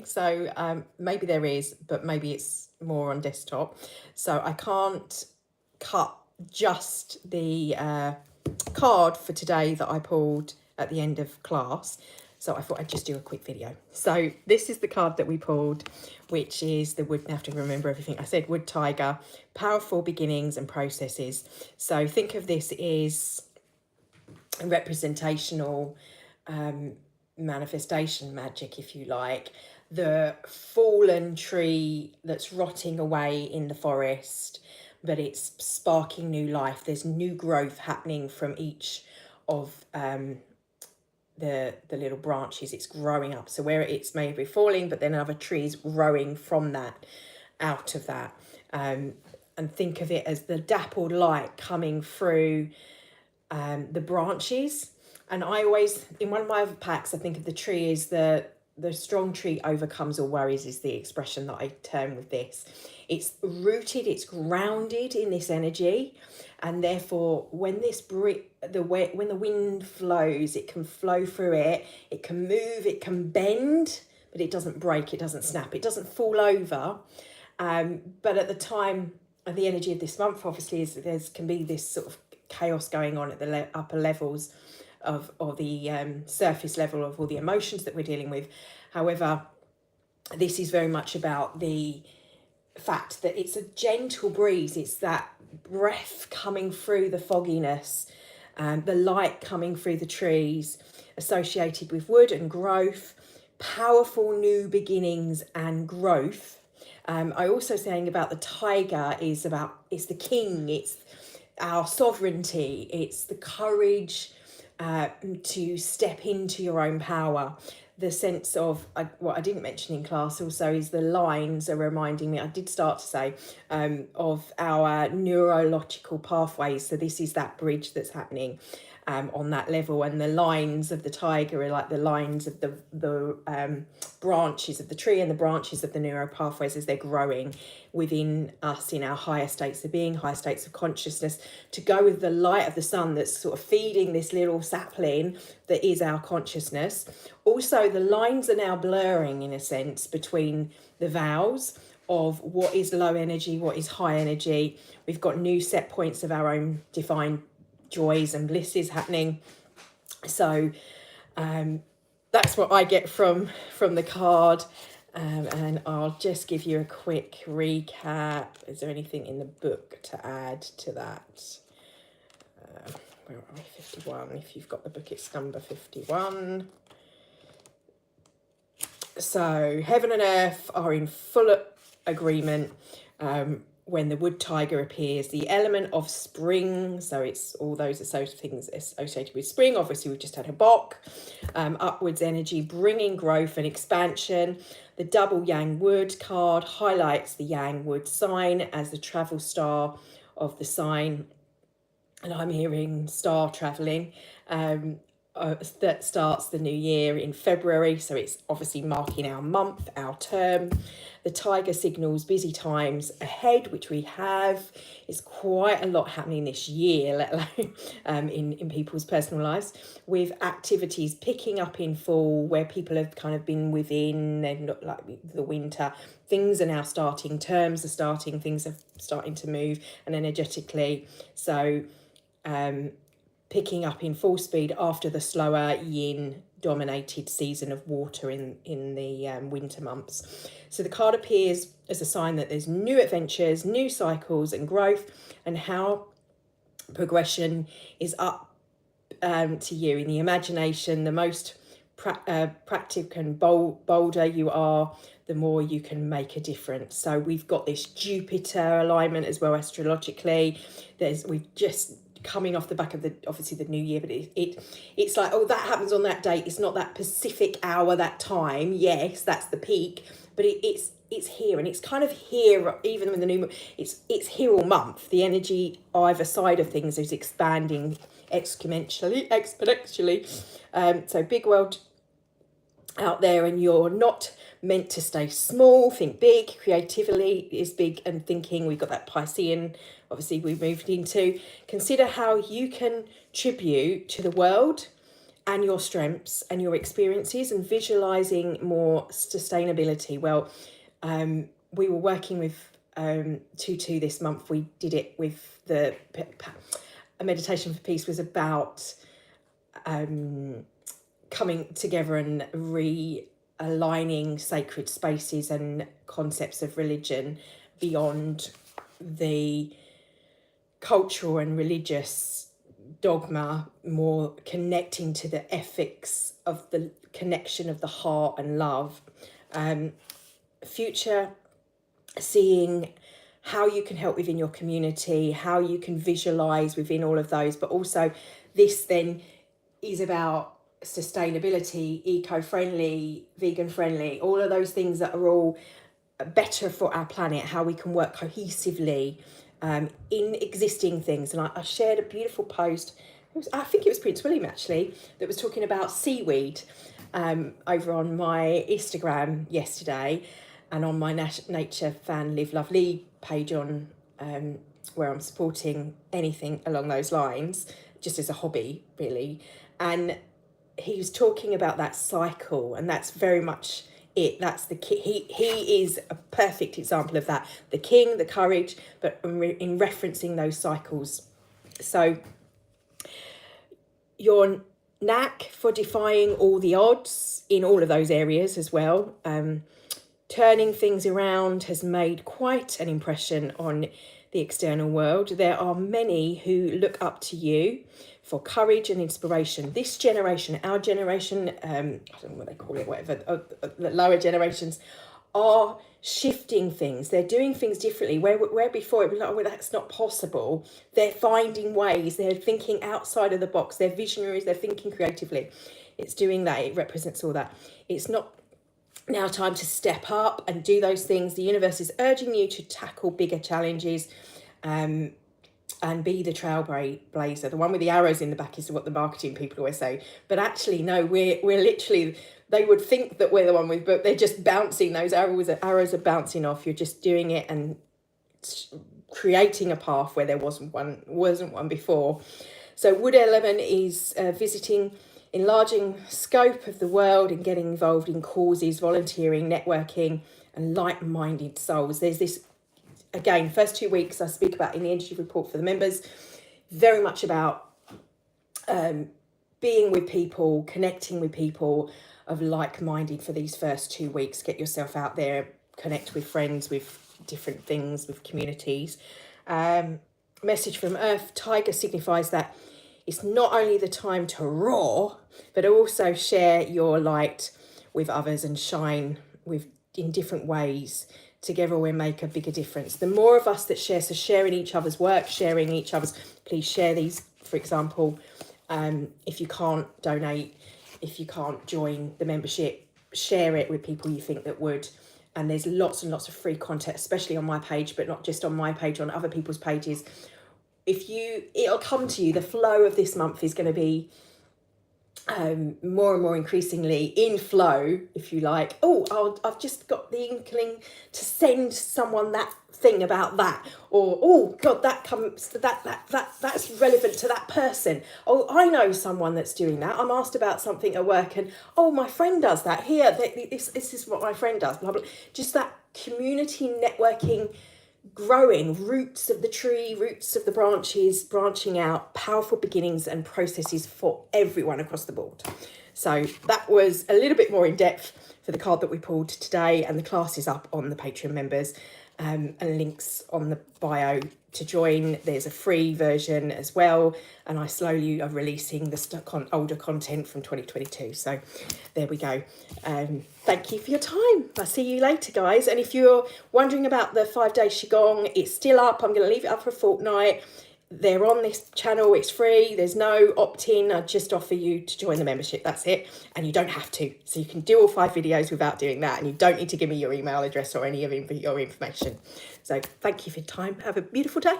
think so. Maybe there is, but maybe it's more on desktop. So I can't cut just the card for today that I pulled at the end of class. So I thought I'd just do a quick video. So this is the card that we pulled, which is the wood. I have to remember everything. I said wood tiger, powerful beginnings and processes. So think of this as a representational manifestation magic, if you like. The fallen tree that's rotting away in the forest, but it's sparking new life. There's new growth happening from each of the little branches. It's growing up. So where it's maybe falling, but then another tree's growing from that, out of that. And think of it as the dappled light coming through the branches. And I always, in one of my other packs, I think of the tree as the strong tree overcomes all worries, is the expression that I term with this. It's rooted, it's grounded in this energy, and therefore when when the wind flows, it can flow through it, it can move, it can bend, but it doesn't break, it doesn't snap, it doesn't fall over. But at the time, the energy of this month obviously is there can be this sort of chaos going on at the upper levels of the surface level of all the emotions that we're dealing with. However, this is very much about the fact that it's a gentle breeze. It's that breath coming through the fogginess, the light coming through the trees, associated with wood and growth, powerful new beginnings and growth. I also saying about the tiger is about, it's the king, it's our sovereignty, it's the courage to step into your own power. The sense of what I didn't mention in class also is the lines are reminding me, I did start to say, of our neurological pathways. So this is that bridge that's happening on that level, and the lines of the tiger are like the lines of the branches of the tree and the branches of the neural pathways as they're growing within us in our higher states of being, higher states of consciousness, to go with the light of the sun that's sort of feeding this little sapling that is our consciousness. Also, the lines are now blurring in a sense between the vowels of what is low energy, what is high energy. We've got new set points of our own defined joys and blisses happening. So that's what I get from the card, and I'll just give you a quick recap. Is there anything in the book to add to that? Where are we? 51. If you've got the book, it's number 51. So heaven and earth are in full agreement when the wood tiger appears. The element of spring, so it's all those things associated with spring. Obviously, we've just had a Bok. Upwards energy, bringing growth and expansion. The double yang wood card highlights the yang wood sign as the travel star of the sign. And I'm hearing star traveling. That starts the new year in February, so it's obviously marking our month, our term. The tiger signals busy times ahead, which we have. It's quite a lot happening this year, let alone in people's personal lives, with activities picking up in fall where people have kind of been within, they've not, like the winter, things are now starting, terms are starting, things are starting to move, and energetically. So picking up in full speed after the slower yin dominated season of water in the winter months. So the card appears as a sign that there's new adventures, new cycles and growth, and how progression is up to you in the imagination. The most practical and bolder you are, the more you can make a difference. So we've got this Jupiter alignment as well astrologically. We've just coming off the back of obviously the new year, but it's like, oh, that happens on that date. It's not that Pacific hour, that time. Yes, that's the peak, but it's here, and it's kind of here even with the new moon. It's here all month. The energy either side of things is expanding exponentially. So big world out there, and you're not meant to stay small. Think big. Creativity is big, and thinking. We've got that Piscean, obviously we moved into. Consider how you can contribute to the world and your strengths and your experiences, and visualizing more sustainability. Well, we were working with Tutu this month. We did it with a meditation for peace was about coming together and realigning sacred spaces and concepts of religion beyond the cultural and religious dogma, more connecting to the ethics of the connection of the heart and love. Future, seeing how you can help within your community, how you can visualize within all of those, but also this then is about sustainability, eco-friendly, vegan-friendly, all of those things that are all better for our planet, how we can work cohesively in existing things. And I shared a beautiful post, I think it was Prince William actually, that was talking about seaweed over on my Instagram yesterday, and on my Nature Fan Live Love Lead page on where I'm supporting anything along those lines, just as a hobby really. And he was talking about that cycle, and that's very much it. That's the he is a perfect example of that, the king, the courage, but in referencing those cycles. So your knack for defying all the odds in all of those areas as well, turning things around has made quite an impression on the external world. There are many who look up to you for courage and inspiration. This generation, our generation, I don't know what they call it, whatever, the lower generations are shifting things. They're doing things differently. Where before it was like, oh, well, that's not possible. They're finding ways. They're thinking outside of the box. They're visionaries. They're thinking creatively. It's doing that. It represents all that. It's not now time to step up and do those things. The universe is urging you to tackle bigger challenges and be the trailblazer. The one with the arrows in the back is what the marketing people always say. But actually, no, we're literally, they would think that we're the one with, but they're just bouncing. Those arrows are bouncing off. You're just doing it and creating a path where there wasn't one before. So Wood Element is enlarging scope of the world and getting involved in causes, volunteering, networking, and like-minded souls. There's this, again, first 2 weeks I speak about in the energy report for the members, very much about being with people, connecting with people of like-minded for these first 2 weeks. Get yourself out there, connect with friends, with different things, with communities. Message from Earth Tiger signifies that it's not only the time to roar, but also share your light with others and shine in different ways. Together we'll make a bigger difference. The more of us that share, so sharing each other's work, sharing each other's, please share these, for example, if you can't donate, if you can't join the membership, share it with people you think that would. And there's lots and lots of free content, especially on my page, but not just on my page, on other people's pages. It'll come to you. The flow of this month is going to be more and more increasingly in flow, if you like. I've just got the inkling to send someone that thing about that, or oh god, that's relevant to that person. Oh, I know someone that's doing that. I'm asked about something at work, and oh, my friend does that here. This is what my friend does. Blah blah. Just that community networking. Growing, roots of the tree, roots of the branches, branching out, powerful beginnings and processes for everyone across the board. So that was a little bit more in depth for the card that we pulled today, and the class is up on the Patreon members and links on the bio to join. There's a free version as well, and I slowly are releasing the older content from 2022. So there we go. Thank you for your time. I'll see you later, guys. And if you're wondering about the 5-day Qigong, it's still up. I'm going to leave it up for a fortnight. They're on this channel. It's free. There's no opt-in. I just offer you to join the membership. That's it. And you don't have to. So you can do all 5 videos without doing that. And you don't need to give me your email address or any of your information. So thank you for your time. Have a beautiful day.